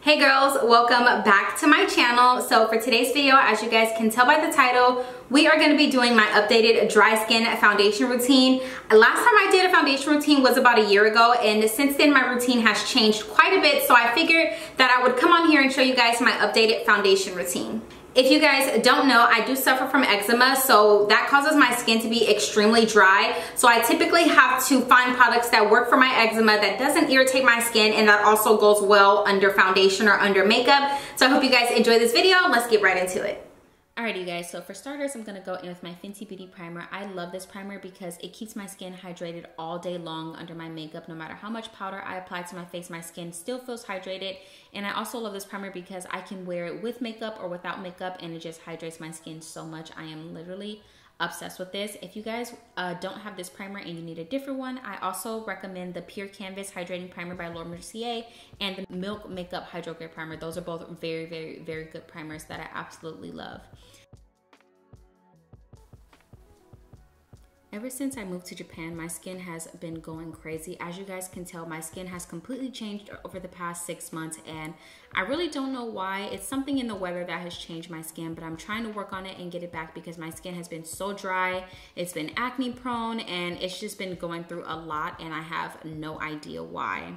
Hey girls, welcome back to my channel. So for today's video, as you guys can tell by the title, we are going to be doing my updated dry skin foundation routine. Last time I did a foundation routine was about a year ago, and since then my routine has changed quite a bit, so I figured that I would come on here and show you guys my updated foundation routine. If you guys don't know, I do suffer from eczema, so that causes my skin to be extremely dry. So I typically have to find products that work for my eczema, that doesn't irritate my skin, and that also goes well under foundation or under makeup. So I hope you guys enjoy this video. Let's get right into it. Alrighty you guys, so for starters, I'm going to go in with my Fenty Beauty primer. I love this primer because it keeps my skin hydrated all day long under my makeup. No matter how much powder I apply to my face, my skin still feels hydrated. And I also love this primer because I can wear it with makeup or without makeup, and it just hydrates my skin so much. I am literally obsessed with this. If you guys don't have this primer and you need a different one, I also recommend the Pure Canvas Hydrating Primer by Laura Mercier and the Milk Makeup Hydro Grade Primer. Those are both very, very, very good primers that I absolutely love. Ever since I moved to Japan, my skin has been going crazy. As you guys can tell, my skin has completely changed over the past 6 months, and I really don't know why. It's something in the weather that has changed my skin, but I'm trying to work on it and get it back because my skin has been so dry. It's been acne prone, and it's just been going through a lot, and I have no idea why.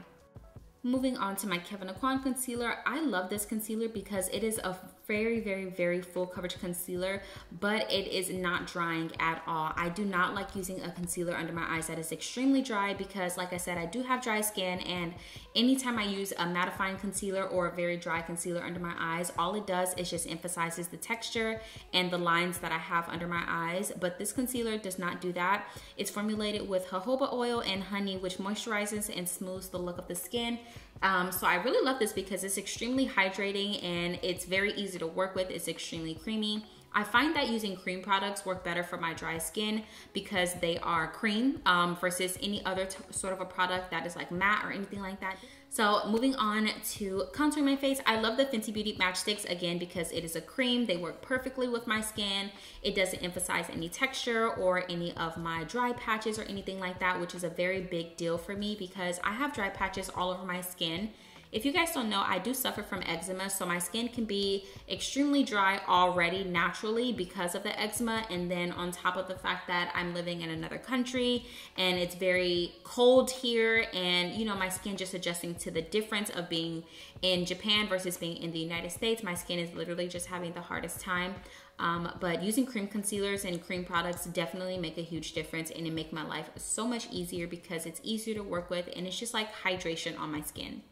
Moving on to my Kevyn Aucoin concealer. I love this concealer because it is a very, very, very full coverage concealer, but it is not drying at all. I do not like using a concealer under my eyes that is extremely dry because, like I said, I do have dry skin, and anytime I use a mattifying concealer or a very dry concealer under my eyes, all it does is just emphasizes the texture and the lines that I have under my eyes. But this concealer does not do that. It's formulated with jojoba oil and honey, which moisturizes and smooths the look of the skin. So I really love this because it's extremely hydrating and it's very easy to work with. It's extremely creamy. I find that using cream products work better for my dry skin because they are cream versus any other sort of a product that is like matte or anything like that. So moving on to contouring my face, I love the Fenty Beauty Matchsticks again because it is a cream. They work perfectly with my skin. It doesn't emphasize any texture or any of my dry patches or anything like that, which is a very big deal for me because I have dry patches all over my skin. If you guys don't know, I do suffer from eczema, so my skin can be extremely dry already naturally because of the eczema, and then on top of the fact that I'm living in another country and it's very cold here, and you know, my skin just adjusting to the difference of being in Japan versus being in the United States, my skin is literally just having the hardest time. But using cream concealers and cream products definitely make a huge difference, and it make my life so much easier because it's easier to work with and it's just like hydration on my skin.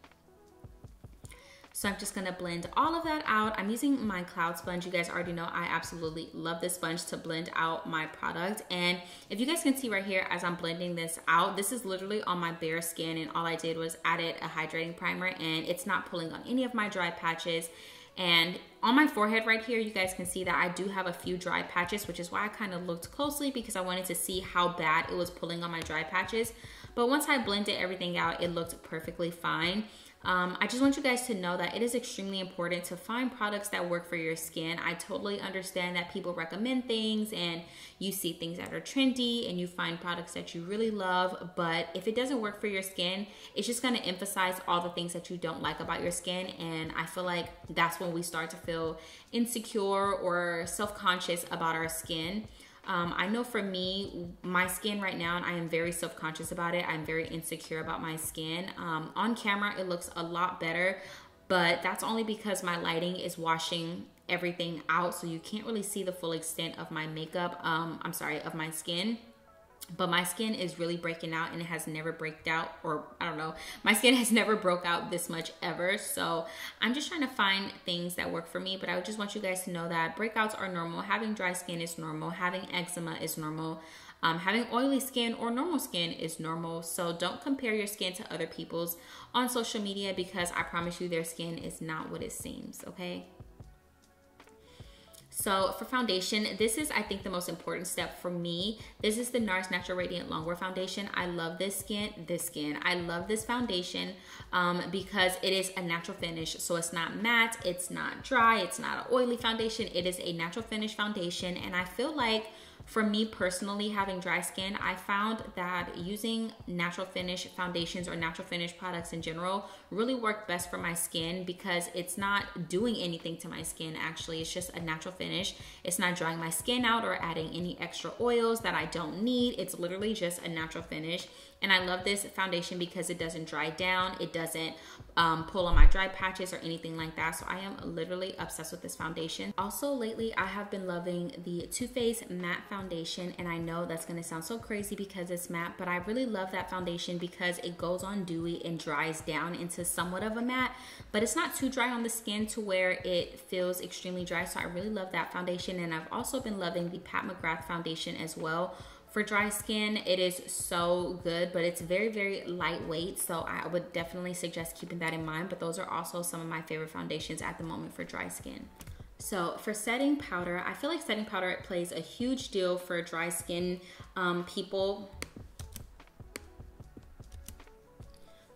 So I'm just gonna blend all of that out. I'm using my cloud sponge. You guys already know I absolutely love this sponge to blend out my product. And if you guys can see right here as I'm blending this out, this is literally on my bare skin, and all I did was added a hydrating primer, and it's not pulling on any of my dry patches. And on my forehead right here, you guys can see that I do have a few dry patches, which is why I kind of looked closely because I wanted to see how bad it was pulling on my dry patches. But once I blended everything out, it looked perfectly fine. I just want you guys to know that it is extremely important to find products that work for your skin. I totally understand that people recommend things and you see things that are trendy and you find products that you really love, but if it doesn't work for your skin, it's just going to emphasize all the things that you don't like about your skin, and I feel like that's when we start to feel insecure or self-conscious about our skin. I know for me, my skin right now, and I am very self-conscious about it. I'm very insecure about my skin. On camera, it looks a lot better, but that's only because my lighting is washing everything out, so you can't really see the full extent of my makeup, of my skin. But my skin is really breaking out, and it has never braked out, or I don't know, my skin has never broke out this much ever. So I'm just trying to find things that work for me, but I just want you guys to know that breakouts are normal. Having dry skin is normal. Having eczema is normal. Having oily skin or normal skin is normal. So don't compare your skin to other people's on social media because I promise you their skin is not what it seems, okay? So for foundation, this is, I think, the most important step for me. This is the NARS Natural Radiant Longwear Foundation. I love this I love this foundation because it is a natural finish. So it's not matte, it's not dry, it's not an oily foundation. It is a natural finish foundation. And I feel like For me personally, having dry skin, I found that using natural finish foundations or natural finish products in general really work best for my skin because it's not doing anything to my skin. Actually, it's just a natural finish. It's not drying my skin out or adding any extra oils that I don't need. It's literally just a natural finish. And I love this foundation because it doesn't dry down. It doesn't pull on my dry patches or anything like that. So I am literally obsessed with this foundation. Also lately, I have been loving the Too Faced matte foundation. And I know that's gonna sound so crazy because it's matte, but I really love that foundation because it goes on dewy and dries down into somewhat of a matte, but it's not too dry on the skin to where it feels extremely dry. So I really love that foundation. And I've also been loving the Pat McGrath foundation as well. For dry skin, it is so good, but it's very, very lightweight. So I would definitely suggest keeping that in mind. But those are also some of my favorite foundations at the moment for dry skin. So for setting powder, I feel like setting powder plays a huge deal for dry skin people.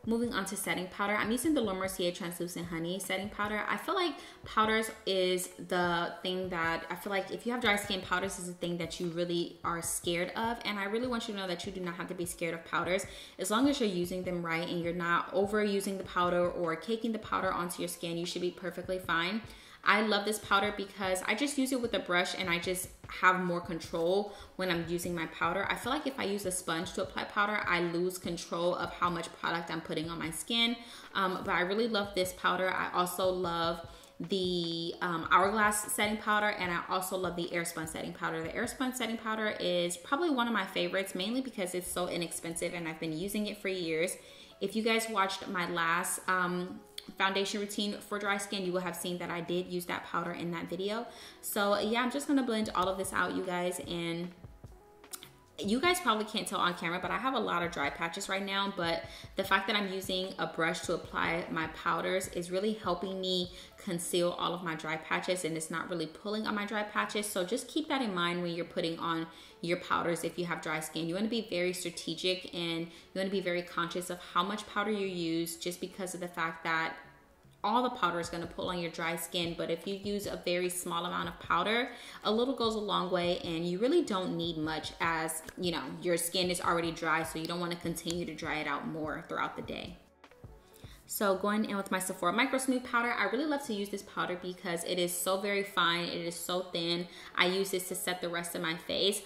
Moving on to setting powder, I'm using the Laura Mercier Translucent Honey setting powder. I feel like powders is the thing that I feel like if you have dry skin, powders is the thing that you really are scared of. And I really want you to know that you do not have to be scared of powders as long as you're using them right and you're not overusing the powder or caking the powder onto your skin. You should be perfectly fine. I love this powder because I just use it with a brush and I just have more control when I'm using my powder. I feel like if I use a sponge to apply powder, I lose control of how much product I'm putting on my skin. But I really love this powder. I also love the Hourglass setting powder, and I also love the Airspun setting powder. The Airspun setting powder is probably one of my favorites, mainly because it's so inexpensive and I've been using it for years. If you guys watched my last foundation routine for dry skin, you will have seen that I did use that powder in that video. So yeah, I'm just gonna blend all of this out, you guys, and you guys probably can't tell on camera, but I have a lot of dry patches right now, but the fact that I'm using a brush to apply my powders is really helping me conceal all of my dry patches, and it's not really pulling on my dry patches. So just keep that in mind when you're putting on your powders. If you have dry skin, you want to be very strategic and you want to be very conscious of how much powder you use, just because of the fact that all the powder is going to pull on your dry skin. But if you use a very small amount of powder, a little goes a long way, and you really don't need much, as you know, your skin is already dry, so you don't want to continue to dry it out more throughout the day. So going in with my Sephora Micro Smooth powder, I really love to use this powder because it is so very fine. It is so thin. I use this to set the rest of my face.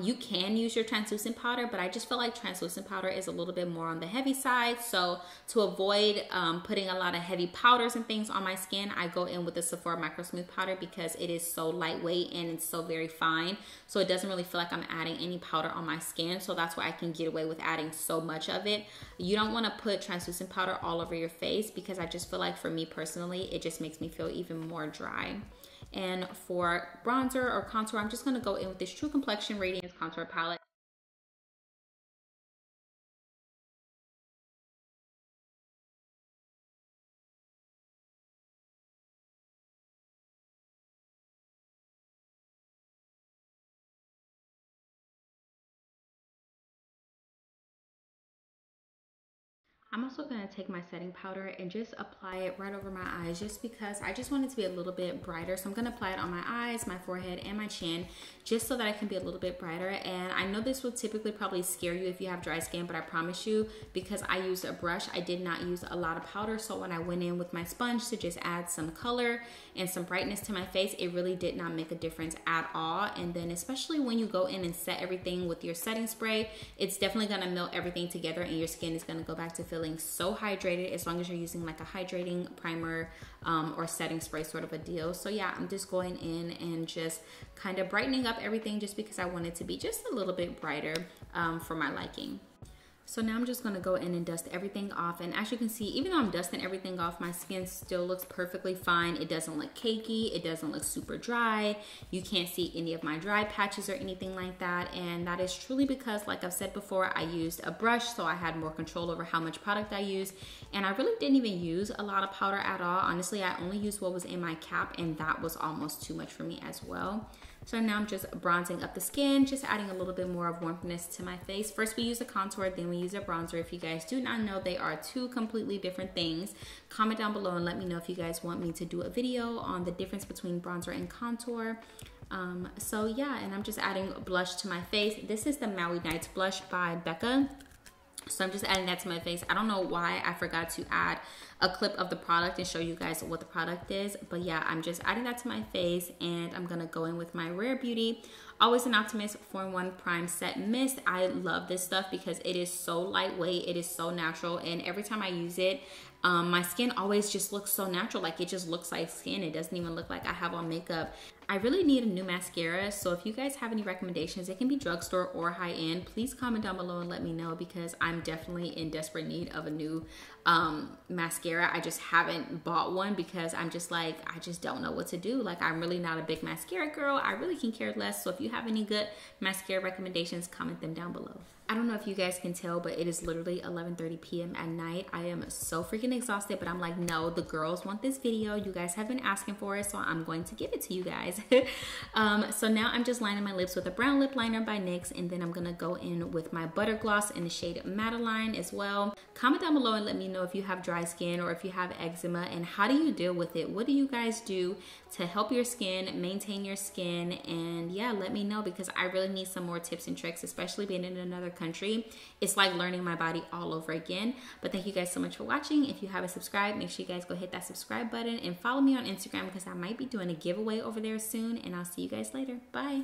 You can use your translucent powder, but I just feel like translucent powder is a little bit more on the heavy side. So to avoid putting a lot of heavy powders and things on my skin, I go in with the Sephora Micro Smooth powder because it is so lightweight and it's so very fine. So it doesn't really feel like I'm adding any powder on my skin. So that's why I can get away with adding so much of it. You don't want to put translucent powder all over your face because I just feel like, for me personally, it just makes me feel even more dry. And for bronzer or contour, I'm just going to go in with this True Complexion Radiance Contour Palette. I'm also going to take my setting powder and just apply it right over my eyes, just because I just want it to be a little bit brighter. So I'm going to apply it on my eyes, my forehead, and my chin, just so that I can be a little bit brighter. And I know this will typically probably scare you if you have dry skin, but I promise you, because I used a brush, I did not use a lot of powder. So when I went in with my sponge to just add some color and some brightness to my face, it really did not make a difference at all. And then especially when you go in and set everything with your setting spray, it's definitely going to melt everything together and your skin is going to go back to feeling so hydrated, as long as you're using like a hydrating primer or setting spray sort of a deal. So yeah, I'm just going in and just kind of brightening up everything, just because I want it to be just a little bit brighter for my liking. So now I'm just going to go in and dust everything off. And as you can see, even though I'm dusting everything off, my skin still looks perfectly fine. It doesn't look cakey. It doesn't look super dry. You can't see any of my dry patches or anything like that. And that is truly because, like I've said before, I used a brush, so I had more control over how much product I used. And I really didn't even use a lot of powder at all. Honestly, I only used what was in my cap, and that was almost too much for me as well. So now I'm just bronzing up the skin, just adding a little bit more of warmthness to my face. First we use a contour, then we use a bronzer. If you guys do not know, they are two completely different things. Comment down below and let me know if you guys want me to do a video on the difference between bronzer and contour. So yeah, and I'm just adding blush to my face. This is the Maui Nights blush by Becca. So I'm just adding that to my face. I don't know why I forgot to add a clip of the product and show you guys what the product is. But yeah, I'm just adding that to my face, and I'm gonna go in with my Rare Beauty Always an Optimist 4-in-1 Prime Set Mist. I love this stuff because it is so lightweight, it is so natural, and every time I use it, my skin always just looks so natural. Like, it just looks like skin. It doesn't even look like I have on makeup. I really need a new mascara, so if you guys have any recommendations, it can be drugstore or high-end, please comment down below and let me know, because I'm definitely in desperate need of a new mascara. I just haven't bought one because I'm just like, I just don't know what to do. Like, I'm really not a big mascara girl. I really can care less. So if you have any good mascara recommendations, comment them down below. I don't know if you guys can tell, but it is literally 11:30 p.m. at night. I am so freaking exhausted, but I'm like, no, the girls want this video. You guys have been asking for it, so I'm going to give it to you guys. So now I'm just lining my lips with a brown lip liner by NYX, and then I'm gonna go in with my butter gloss in the shade Madeline as well. Comment down below and let me know if you have dry skin or if you have eczema, and how do you deal with it? What do you guys do to help your skin, maintain your skin? And yeah, let me know, because I really need some more tips and tricks, especially being in another country. It's like learning my body all over again. But thank you guys so much for watching. If you haven't subscribed, make sure you guys go hit that subscribe button and follow me on Instagram, because I might be doing a giveaway over there soon, and I'll see you guys later. Bye.